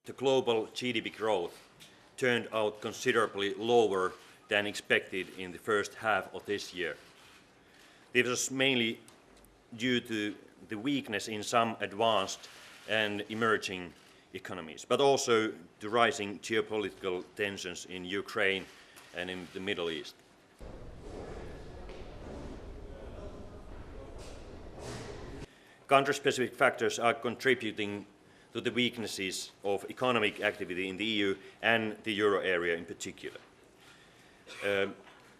The global GDP growth turned out considerably lower than expected in the first half of this year. This was mainly due to the weakness in some advanced and emerging economies, but also to rising geopolitical tensions in Ukraine and in the Middle East. Country-specific factors are contributing to the weaknesses of economic activity in the EU and the euro area in particular.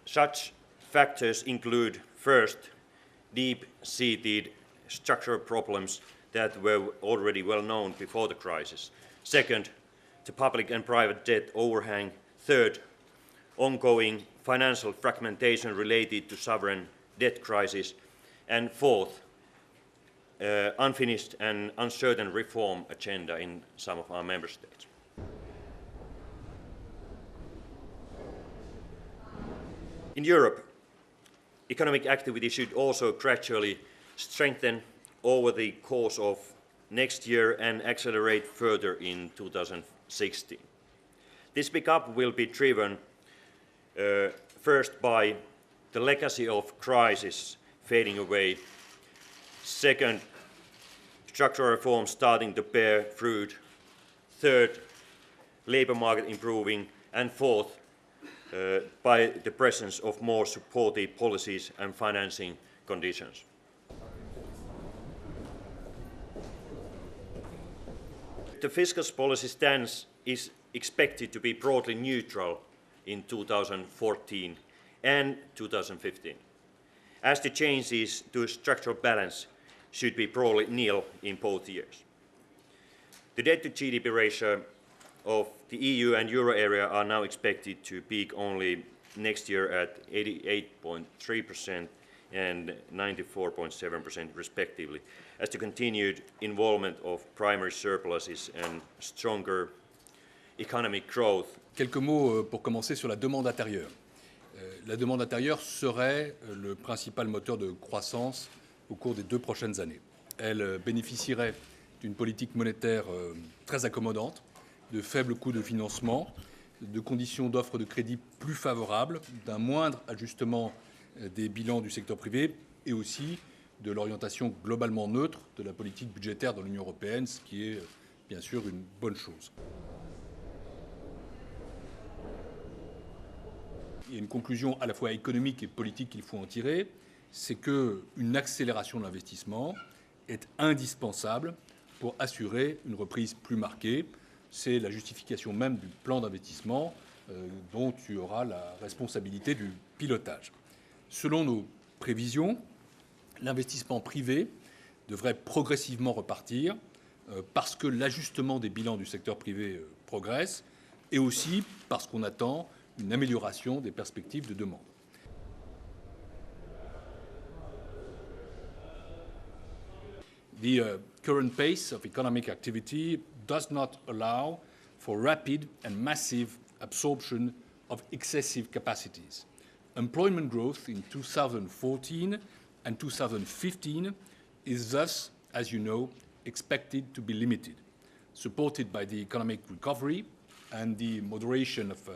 Such factors include, first, deep-seated structural problems that were already well known before the crisis. Second, the public and private debt overhang. Third, ongoing financial fragmentation related to sovereign debt crisis. And fourth, unfinished and uncertain reform agenda in some of our member states. In Europe, economic activity should also gradually strengthen over the course of next year and accelerate further in 2016. This pickup will be driven first by the legacy of crisis fading away. Second, structural reforms starting to bear fruit. Third, labour market improving. And fourth, by the presence of more supportive policies and financing conditions. The fiscal policy stance is expected to be broadly neutral in 2014 and 2015, as the changes to structural balance should be broadly nil in both years. The debt to GDP ratio of the EU and euro area are now expected to peak only next year at 88.3% and 94.7% respectively, as the continued involvement of primary surpluses and stronger economic growth. Quelques mots pour commencer sur la demande intérieure. La demande intérieure serait le principal moteur de croissance au cours des 2 prochaines années. Elle bénéficierait d'une politique monétaire très accommodante, de faibles coûts de financement, de conditions d'offre de crédit plus favorables, d'un moindre ajustement des bilans du secteur privé et aussi de l'orientation globalement neutre de la politique budgétaire dans l'Union européenne, ce qui est bien sûr une bonne chose. Il y a une conclusion à la fois économique et politique qu'il faut en tirer, c'est qu'une accélération de l'investissement est indispensable pour assurer une reprise plus marquée. C'est la justification même du plan d'investissement dont tu auras la responsabilité du pilotage. Selon nos prévisions, l'investissement privé devrait progressivement repartir parce que l'ajustement des bilans du secteur privé progresse et aussi parce qu'on attend une amélioration des perspectives de demande. The current pace of economic activity does not allow for rapid and massive absorption of excessive capacities. Employment growth in 2014 and 2015 is thus, as you know, expected to be limited, supported by the economic recovery and the moderation of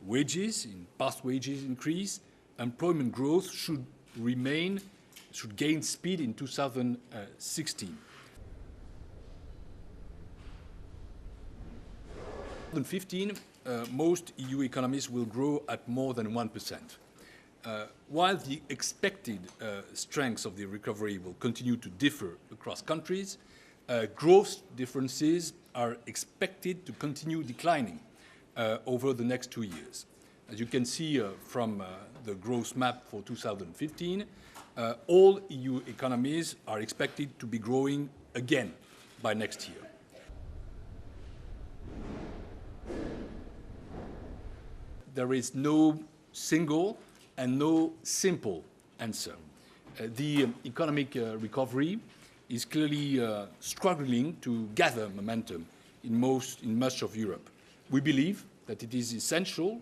wages, in past wages increase. Employment growth should gain speed in 2016. 2015, most EU economies will grow at more than 1%. While the expected strengths of the recovery will continue to differ across countries, growth differences are expected to continue declining over the next 2 years. As you can see from the growth map for 2015, all EU economies are expected to be growing again by next year. There is no single and no simple answer. The economic recovery is clearly struggling to gather momentum in much of Europe. We believe that it is essential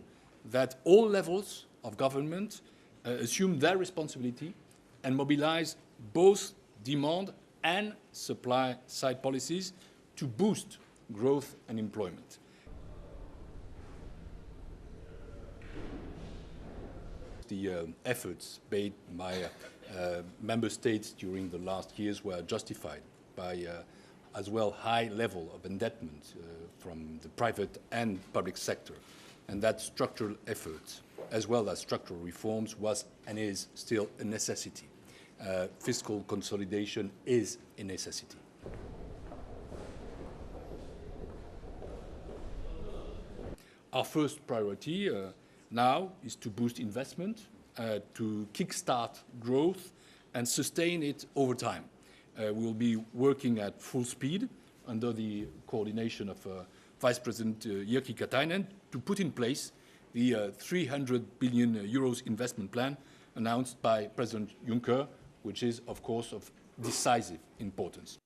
that all levels of government assume their responsibility and mobilize both demand and supply side policies to boost growth and employment. The efforts made by member states during the last years were justified by as well high level of indebtedness from the private and public sector, and that structural effort as well as structural reforms was and is still a necessity. Fiscal consolidation is a necessity. Our first priority now is to boost investment, to kickstart growth and sustain it over time. We'll be working at full speed under the coordination of Vice President Jyrki Katainen to put in place the 300 billion euros investment plan announced by President Juncker, which is, of course, of decisive importance.